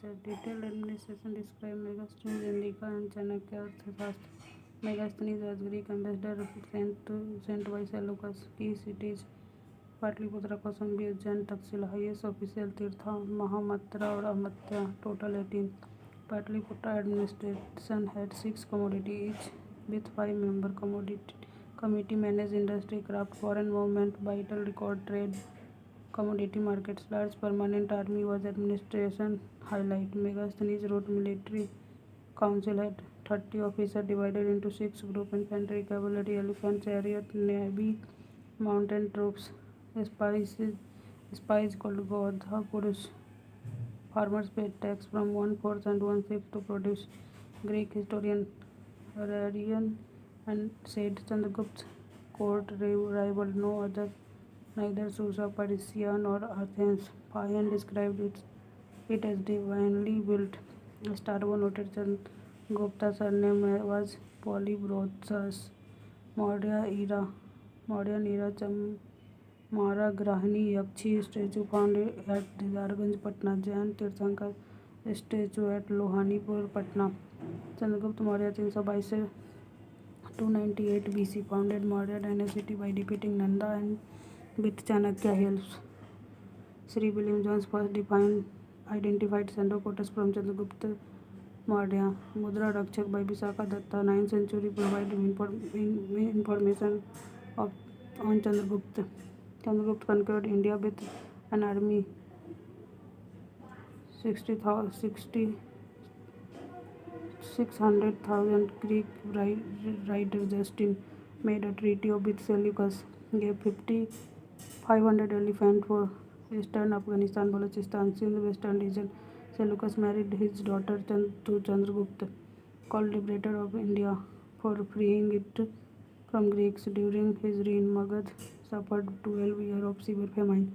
The detailed administration described Megasthenes, Indica, and Chanakya Arthashastra. Megasthenes was Greek ambassador sent by Seleucus. Key cities: Pataliputra, Kaushambi, Ujjain, Takshashila. Highest official तीर्थ महामत्रा और अमत्या. Total 18. Patliputra administration had 6 commodities each with 5 member committee managed industry, craft, foreign movement, vital record, trade, commodity markets. Large permanent army was administration highlight. Megasthenes wrote military council had 30 officers divided into 6 groups: infantry, cavalry, elephant, chariot, navy, mountain troops. Spies called Godha Purush. Farmers paid tax from 1/4 and 1/6 to produce. Greek historian Arrian and said Chandragupt's court rivaled no other, neither Susa, Persia nor Athens. Payan described it as divinely built. Strabo noted Chandragupta's surname was Polybrothus. Modern era Mara Grahini Yakshi statue found at Dizarganj, Patna. Jain Tirthankar statue at Lohanipur, Patna. Chandragupta Maurya 322 से 298 BC founded Maurya dynasty by defeating Nanda and with Chanakya helps. Sri William Jones first identified Sandocottus from Chandragupta Maurya. Mudra Rakshak by Visakha Datta, 9th century, provided information on Chandragupta. Chandragupta conquered India with an army 600,000. Greek writer Justin made a treaty with Seleucus, gave 500 elephants for eastern Afghanistan, Balochistan, Sindh, western region. Seleucus married his daughter to Chandragupta, called liberator of India, for freeing it from Greeks. During his reign, Magad suffered 12 years of severe famine.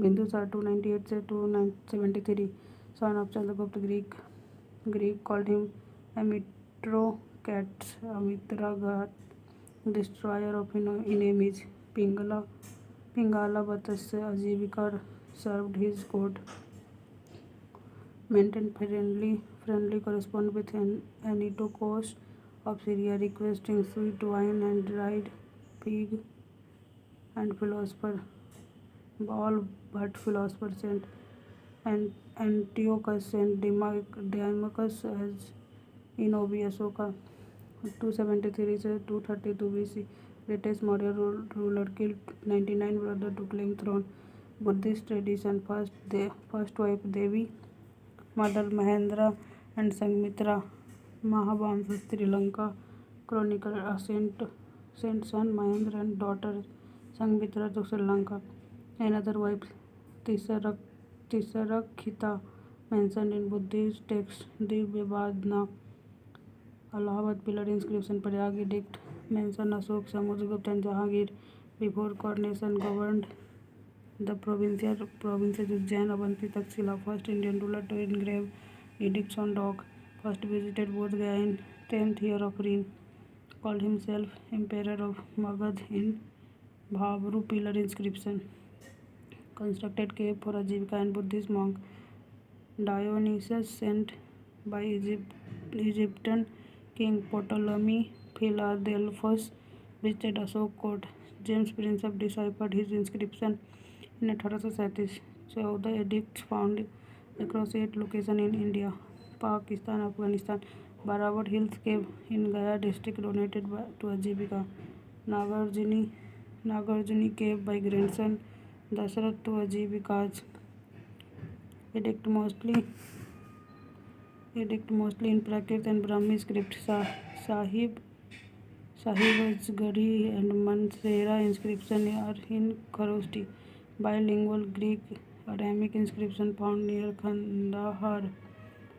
Bindusar 298 से 273, son of Chandragupta. Greek called him Amitrocrates, Amitragat, destroyer of enemies. Pingala Vatsya Ajivika served his court, maintained friendly correspondence with Antiocchus of Syria, requesting sweet wine and dried pig, and all but philosopher sent Antiochus and Dimachus as Inobi. Asoka 273 से 232 BC, greatest Maurya ruler, killed 99 brothers to claim throne. Buddhist tradition: first wife Devi, mother Mahendra and Sanghmitra. Mahabamsa Sri Lanka Chronicle: sent son Mahendra and daughter Sanghmitra to Sri Lanka. Another wife Tisarakhita mentioned in Buddhist texts. Divyabhadna. Allahabad pillar inscription. Prayag edict mention Ashok, Samudragupta and Jahangir before coronation governed the provinces Ujjain, Avanti, Takshila. First Indian ruler to engrave edicts on rock. First visited Bodh Gaya in 10th year of reign. Called himself Emperor of Magad in Bhavru pillar inscription. Constructed cave for Ajivika and Buddhist monk. Dionysius sent by Egyptian king Ptolemy Philadelphus visited Ashok court. James Prinsep deciphered his inscription in 1837. 14 edicts found across 8 locations in India, Pakistan, Afghanistan. Barawat Hills cave in Gaya district donated to Ajivika. Nagarjuni cave by grandson Dasharath to Ajivika's. Edict mostly in Prakrit and Brahmi script. Sahibajgadi and Mansehra inscription are in Kharoshti. Bilingual Greek Aramaic inscription found near Kandahar.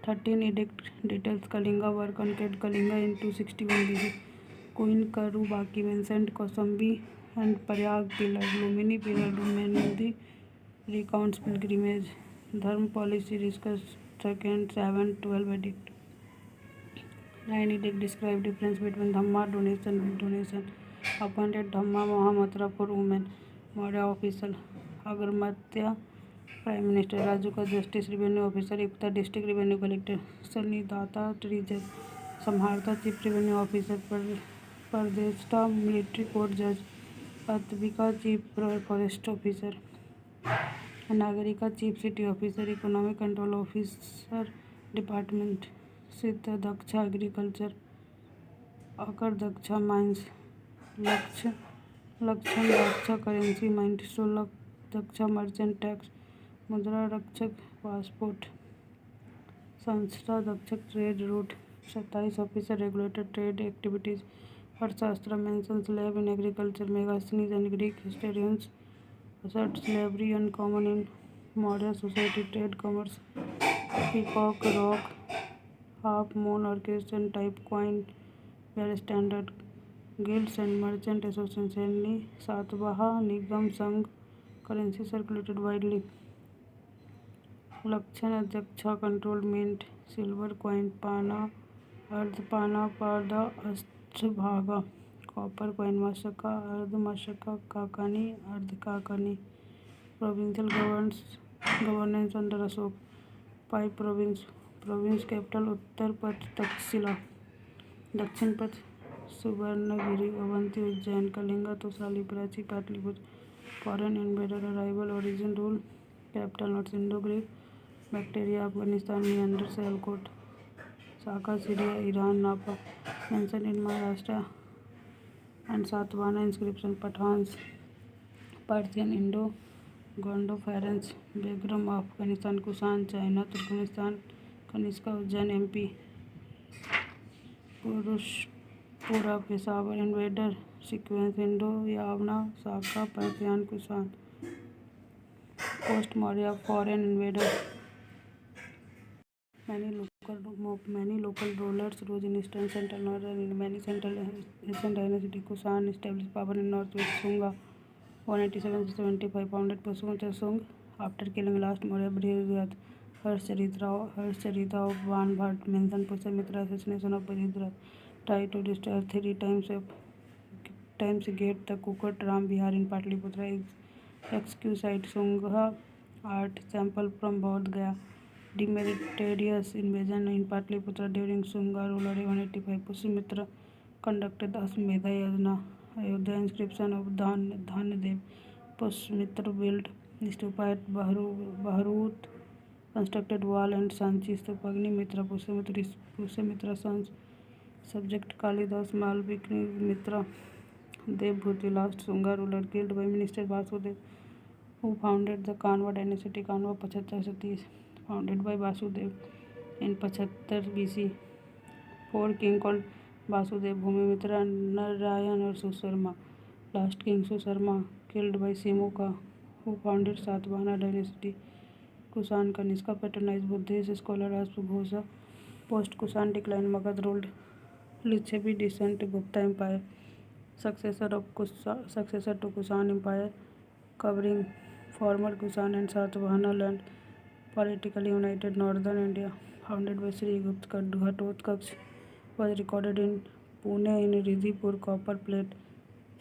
13 edict details Kalinga war conquered Kalinga in 261 BC. Queen Karubaki mentioned Kausambi and Prayag pillar. Lumini pillar. Lumindi recounts pilgrimage. Dharma policy discussed 2nd, 7th, 12 edict. 9 edict describe difference between Dhamma donation and donation. Appointed Dhamma Mahamatra for women. Maurya official Agarmatya prime minister, राज्यों का justice, revenue officer, Yukta district revenue collector, Sannidhata रीजन संभारता, chief revenue officer, Pradeshta military court जज, अध्यापिका chief forest officer, Nagarika chief city officer, economic control officer department, सिद्ध दक्षा agriculture, अकर दक्षा माइंस, लक्षण दक्षा करेंसी माइंड, शुल्क दक्षा मर्चेंट टैक्स, मुद्रा रक्षक पासपोर्ट, संस्था दक्षक trade route, 27 officer regulated trade activities, Arthashastra mentions lab in agriculture, Megasthenes and Greek historians assert slavery uncommon in modern society, trade commerce, peacock, rock, half moon orchestra type coin were standard, guilds and merchant association, सातवां निगम संघ, currency circulated widely, लक्षण Daksha control mint, silver coin, पाना अर्ध पाना पारदा अष्टभागा, copper coin, मशका अर्ध मशका, काकानी अर्ध काकानी, provincial governance under Ashoka, 5 province capital Uttarapatha Takshashila, Dakshinapatha Suvarnagiri, Avanti, Ujjain, Kalinga, Tosali, Prachi, Pataliputra, foreign invader arrival, origin rule, capital notes, Indo Greek, Bactria, Afghanistan, नियंडर, सियालकोट, शाखा, सीरिया, ईरान, नापा, mention in Maharashtra and Satavahana inscription, Pathans, Parthian, Indo Gondophares, Begram, Afghanistan, Kushan, China, Turkmenistan, Kanishka, Ujjain, MP, Purushapura, Peshawar, invader sequence, Indo Yavana, Shaka, Parthian, Kushan, post Maurya, foreign invader, many local rulers rose in eastern, central, northern, and many central Asian dynasty. Kusan established power in northwest Sunga 187-75 founded Pushkar Sung after killing last Maurya Brihadrat. Harshcharita of Vanbhat mentioned Pushyamitra assassination of Brihadrat, tried to destroy 3 times gate the Kukut Ram Vihar in Patliputra, XQ site Sungha art sample from Bodh Gaya, demeritorious invasion in Patliputra during Sunga ruler 185. Pushyamitra conducted Ashmedha Yajna, Ayodhya inscription of Dhanadev. Pushyamitra built stupa at Bahrut, constructed wall and Sanchi stupa. Agnimitra, Pushyamitra sons, subject Kalidas, Malvikni Mitra, Devbhuti, last Sunga ruler killed by Minister Vasudev, who founded the Kanva dynasty. Kanva 75 founded by Vasudev in 75 BC. 4 king called Vasudev, Bhumimitra, Narayan or Susarma. Last king Susarma killed by Simuka, who founded Satvahana dynasty. Kusan Kanishka patronized Buddhist scholar Ashwaghosa. Post Kusan decline, Magad ruled Lichavi descent Gupta Empire. Successor to Kusan Empire, covering former Kusan and Satvahana land, politically united northern India, founded by Sri Gupta. Ghatotkacha was recorded in Pune in Ridhipur copper plate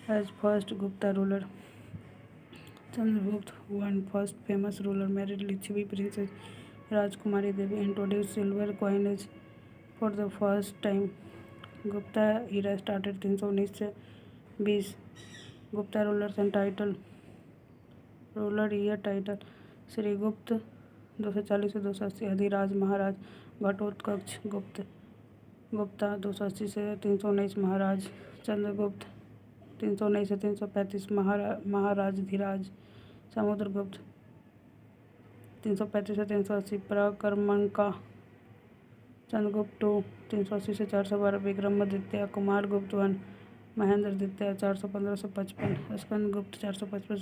as first Gupta ruler. Chandragupta, one first famous ruler, married Lichavi princess Rajkumari Devi, introduced silver coinage for the first time. Gupta era started 319 से 20. Gupta rulers and title, ruler year title, Shri गुप्त 240 से 280, अधिराज महाराज घटोत्कच गुप्ता 280 से 319 महाराज, चंद्रगुप्त 319 से 335 महाराज धीराज, समुद्रगुप्त 335 से 380 प्रकर्मणका, चंद्रगुप्त 2 380 से 412 विक्रमादित्य, कुमार गुप्त 1 महेंद्र द्वितीय 415 से 55, स्कंदगुप्त 455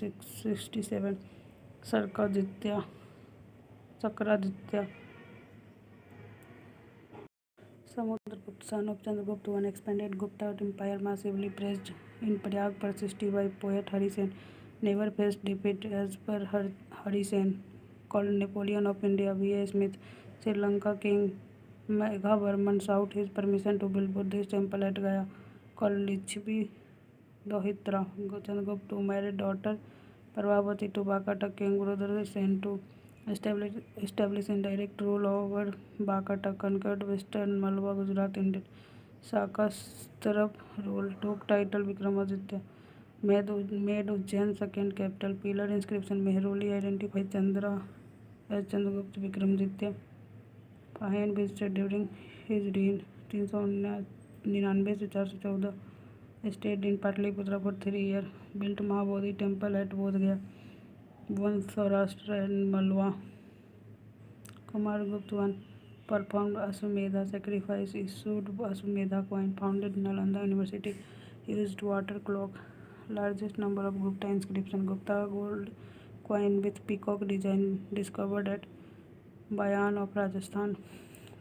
से 67, चक्रादित्य, Samudragupta, son of Chandragupta I, expanded Gupta empire massively. Praised in Prayag Persisty by poet Hari Sen, never faced defeat as per Hari Sen, called Napoleon of India. V.A. Smith, Sri Lanka king Meghavarman sought his permission to build Buddhist temple at Gaya, called Lichvi Dohitra. Chandragupta married daughter Prabhavati to Bakatak, King Gurudhar sent to establish indirect rule over Bakatak, conquered western Malwa, Gujarat, India. Shakastarap rule, took title Vikramaditya, made Ujjain second capital. Pillar inscription Mehroli identified Chandra as Chandragupta Vikramaditya. Pahin visited during his reign 399 से 414. Stayed in Patliputra for 3 years. Built Mahabodhi temple at Bodh Gaya, won Saurashtra and Malwa. Kumargupta I performed Ashwamedha sacrifice, issued Ashwamedha coin, founded Nalanda University, used water clock. Largest number of Gupta inscription. Gupta gold coin with peacock design discovered at Bayan of Rajasthan.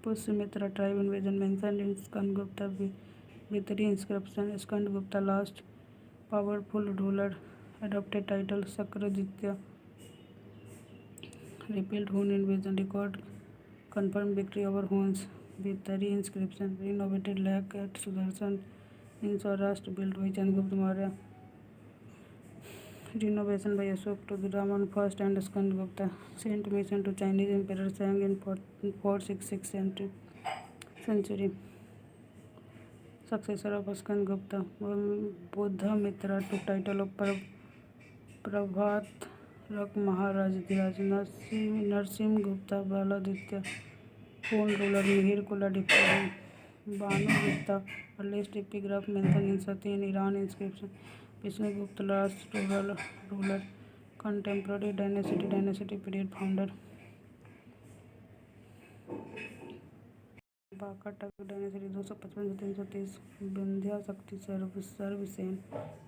Pushyamitra tribe invasion mentioned in Skandagupta Vitri inscription. Skandagupta last powerful ruler, adopted title Sakraditya. Repelled Hun invasion, record confirmed victory over Huns. Vitri inscription. Renovated lake at Sudarshan in Saurashtra, built by Chandragupta Maurya. Renovation by Ashok Rudiraman first and Skandagupta. Sent mission to Chinese Emperor Shang in 466 century. Successor of Skandagupta. Buddhamitra took title of Prabhat Rak Maharaj Dhiraj. Narsim Gupta Baladitya. Hun ruler Mihir Kula defeated. Banu Gupta, earliest epigraph mentioned in Sati in Iran inscription. Vishnu Gupta last ruler, contemporary dynasty period founder. Vakataka dynasty 255 से 330. विंध्या शक्ति Sarvasen.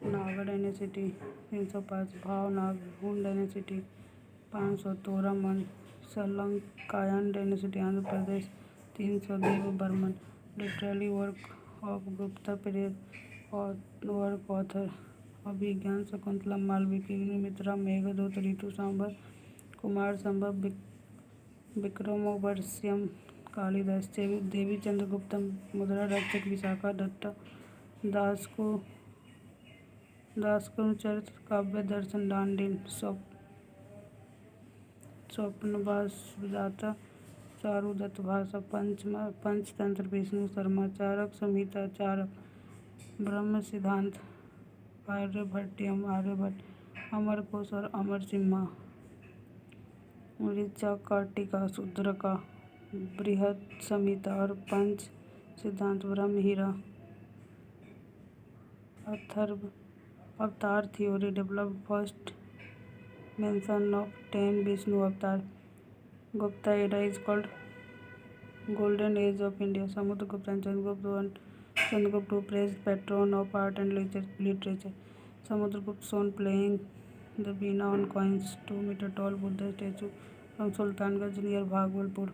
Naga dynasty 305. Bhavanaga. Hun dynasty 500. Toramana. Salankayana dynasty Andhra Pradesh 300. Deva Varman. Literary work of Gupta period. Work author Abhijnana Shakuntalam Malavikagnimitram Meghaduta Ritusamhara Kumarasambhava Vikramorvashiyam Kalidas देवी चंद्रगुप्तम मुद्रा रक्षक विशाखा दत्ता दासको चरित काव्य दर्शन दांडिन स्वप्नवास दाता चारुदत्त भाषा पंचतंत्र विष्णु शर्मा चारक संहिता चारक ब्रह्म सिद्धांत आर्यभट्टियम आर्यभट्ट अमरकोश और अमर सिम्हा ऋचा कार्टिका शूद्रका बृहद संहिता और पंच सिद्धांत ब्रह्म हीरा अथर्व अवतार theory developed first mention of 10 Vishnu avatar. Gupta era is called Golden Age of India. Samudragupta and Chandragupta II praised patron of art and literature. Samudragupta shown playing the veena on coins. 2-meter tall Buddha statue from Sultanganj near Bhagalpur.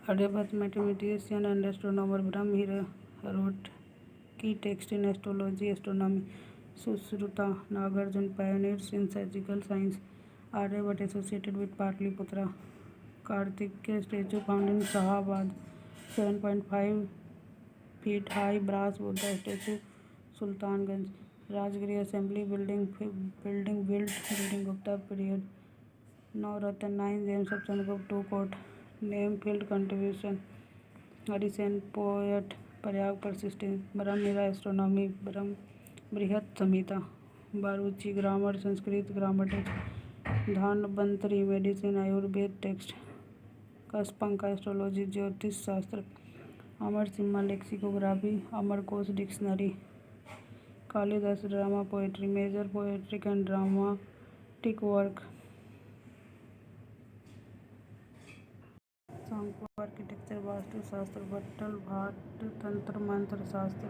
Aryabhatta mathematician and astronomer Brahmihira wrote key text in astrology, astronomy. Sushruta Nagarjuna pioneers in surgical science. Aryabhatta associated with Patliputra. Kartikeya statue found in Shahabad. 7.5 feet high brass Buddha statue Sultanganj. Rajgiri assembly building built during Gupta period. Navratna 9 gems of Chandragupta court. Name field contribution. Recent poet Prayag persistence. Brahmihira astronomy. Brihat Samhita. Vararuchi grammar Sanskrit grammar text. Dhanvantari medicine Ayurveda text. Kshapanaka astrology Jyotisha Shastra. Amara Simha lexicography. Amarakosha dictionary. Kalidasa drama poetry. Major poetic and dramatic work. Sankhya architecture Vastu Shastra. भट्टल भाट तंत्र मंत्र शास्त्र.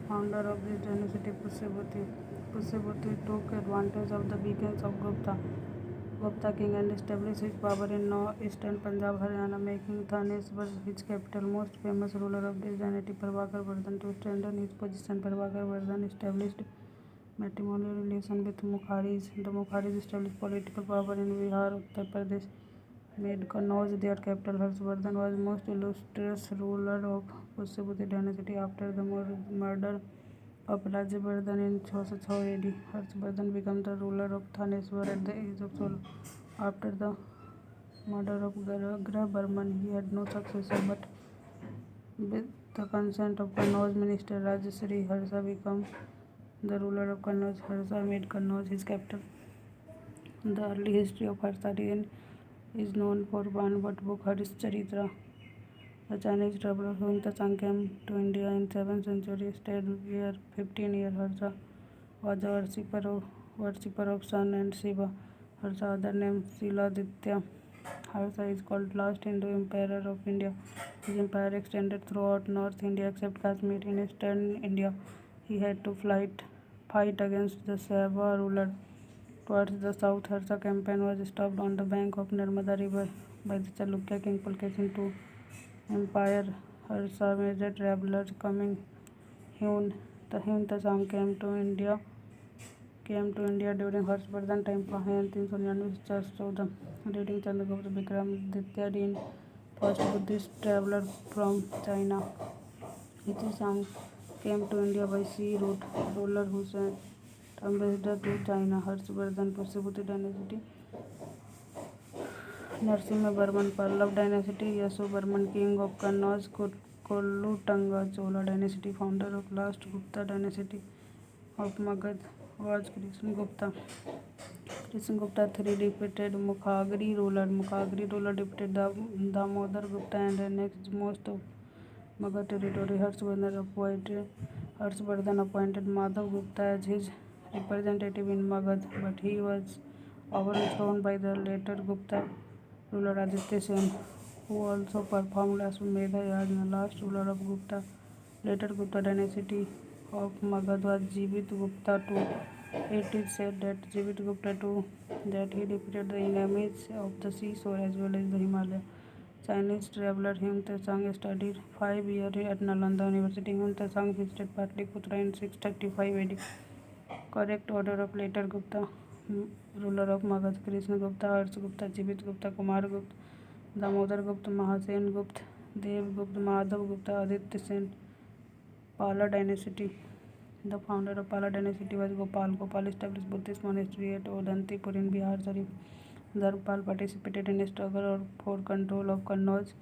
Founder of this dynasty Pushyabhuti took advantage of the weakness of Gupta king and established his power in eastern Punjab, Haryana, making Thaneswar his capital. Most famous ruler of this dynasty Prabhakar Vardhan. To strengthen his position, Prabhakar Vardhan established matrimonial relation with Mukharis. The Mukharis established political power in Bihar, Uttar Pradesh, made Kannauj their capital. Harshvardhan was most illustrious ruler of Pushyabhuti dynasty. After the murder of Rajyavardhan in 606 AD. Harshvardhan became the ruler of Thaneswar at the age of 12. After the murder of Grahavarman, he had no successor, but with the consent of Kannauj minister Rajasri, Harsha became the ruler of Kannauj. Harsha made Kannauj his capital. The early history of Harsha region is known for one book, Harishcharitra. The Chinese traveler Huang Tsang came to India in 7th century, stayed here 15 years. Harsha was a worshipper of sun and Shiva. Harsha other name Shiladitya. Harsha is called last Hindu emperor of India. His empire extended throughout North India except Kashmir. In eastern India, he had to fight against the Sava ruler. Towards the south, Harsha campaign was stopped on the bank of Narmada river by the Chalukya king Pulkesin II. Empire Harsha major travelers coming Huon. The Huon Tsang came to India during Harshvardhan time in 399 during Chandragupta Vikramaditya in first Buddhist traveler from China. Ichi came to India by sea route. Ruler who sent ambassador to China. Harshvardhan Pushyaputi dynasty. Narasimhavarman Pallav dynasty. Yashovarman king of Kannauj. Kolutanga Chola dynasty. Founder of last Gupta dynasty of Magad was Krishna Gupta. Krishna Gupta III defeated Mukhagri ruler. Mukhagri ruler defeated Damodar Gupta and annexed most of Magad territory. Harshvardhan appointed Madhav Gupta as his representative in Magad, but he was overthrown by the later Gupta ruler Aditya Sen, who also performed Ashwamedha Yajna. Last ruler of later Gupta dynasty of Magad was Jivit Gupta II. It is said that Jivit Gupta II that he defeated the enemies of the seashore as well as the Himalaya. Chinese traveler Huang Tsang studied 5 years at Nalanda University. Huang Tsang visited Patliputra in 635 AD. Correct order of later Gupta ruler of Magad: Krishna Gupta, Harsh Gupta, Jivit Gupta, Kumar Gupta, Damodar Gupta, Mahasen Gupta, Dev Gupta, Madhav Gupta, Aditya Sen. Pala dynasty. The founder of Pala dynasty was Gopal. Gopal established Buddhist monastery at Odantipur in Bihar Sharif. Dharpal participated in a struggle for control of Kannauj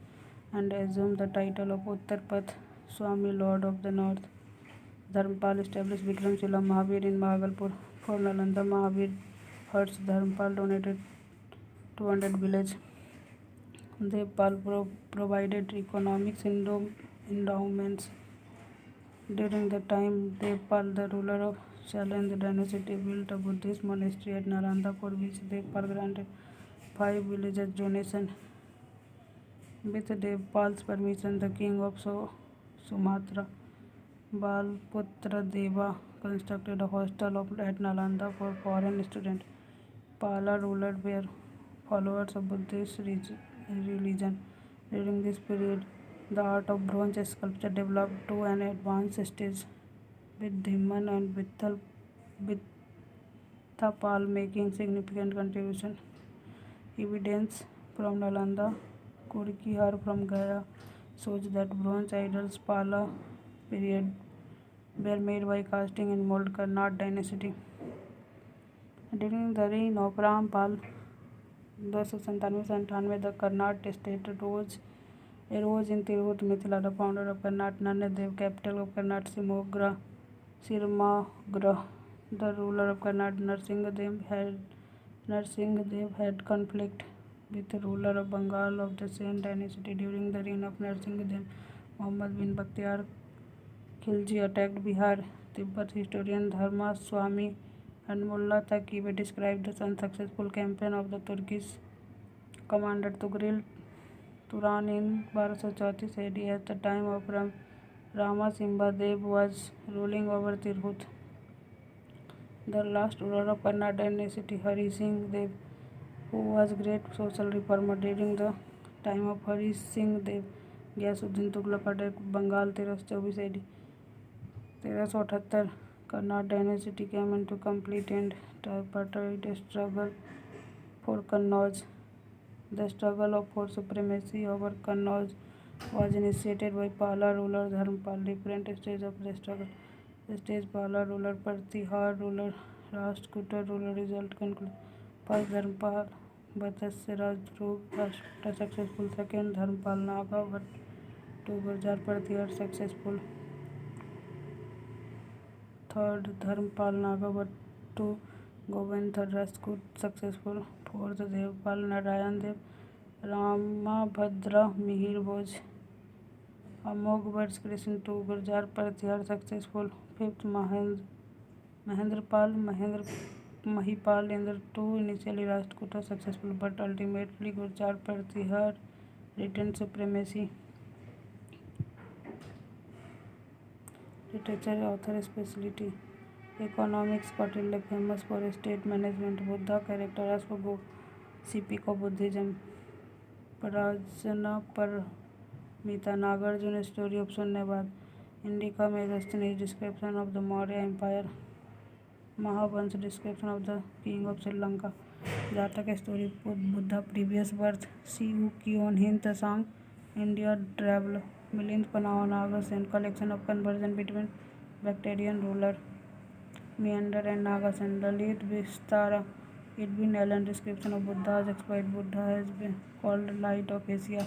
and assumed the title of Uttarpath, Swami Lord of the North. Dharmpal established Vikramshila Mahavir in Bhagalpur. For Nalanda Mahavir Hertz, Dharmpal donated 200 villages. Devpal provided economics endowments. During the time Devpal, the ruler of Shailendra dynasty, built a Buddhist monastery at Nalanda, for which Devpal granted 5 villages donation. With Devpal's permission, the king of Sumatra, Balputra Deva, constructed a hostel at Nalanda for foreign students. Pala rulers were followers of Buddhist religion. During this period, the art of bronze sculpture developed to an advanced stage, with Dhiman and Vithapal making significant contribution. Evidence from Nalanda, Kurkihar from Gaya shows that bronze idols Pala period were made by casting in mold. Karnat dynasty. During the reign of Rampal, 1297-98, the Karnat state arose in Tirhut, Mithila. The founder of Karnat, Nanyadev, capital of Karnat, Sirmagra. The ruler of Karnat, Narsinghadev, had conflict with the ruler of Bengal of the same dynasty. During the reign of Narsinghadev, Muhammad bin Bakhtiar Khilji attacked Bihar. Tibet historian Dharma Swami and Mullah Taqi described the unsuccessful campaign of the Turkish commander Tughril Turan in 1234 AD. At the time of Ramasimha Dev was ruling over Tirhut. The last ruler of Karnataka dynasty, Hari Singh Dev, who was great social reformer. During the time of Hari Singh Dev, Ghiyasuddin Tughlaq attacked Bengal 1324 AD. 1378, Karnataka dynasty came into complete end. Tripartite struggle for Kannauj. The struggle for supremacy over Kannauj was initiated by Pala ruler Dharmpal. Different stages of the struggle. Stage Pala ruler, Pratihara ruler, Rashtrakuta ruler, result conclude. First Dharmapala मत्स्य राजद्रोह Rashtrakuta successful. Second Dharmapala Nagabhatta two Gurjara Pratihara successful. Third Dharmapala Nagabhatta two Govinda third Rashtrakuta successful. Fourth Devapala Narayana Deva Ramabhadra Mihira Bhoja Amoghavarsha Krishna two Gurjara Pratihara successful. Fifth Mahendrapala Mahipala Indra two initially Rashtrakuta successful but ultimately Gurjara Pratihara retained supremacy. Literature author specialty economics Kautilya famous for state management. Buddha character as for CP को Buddhism. Prajnaparamita Nagarjuna story of Sunyavad. Indica Megasthenes description of the Maurya Empire. Mahabhansa description of the king of Sri Lanka. Jataka story Buddha previous birth. Siu Kyon Hin Tasang India travel. Milind Panawa Naga Sen collection of conversion between Bactrian ruler. Meander and Naga Sen. Lalit Vistara Edwin Allen description of Buddha's exploit. Buddha has been called light of Asia.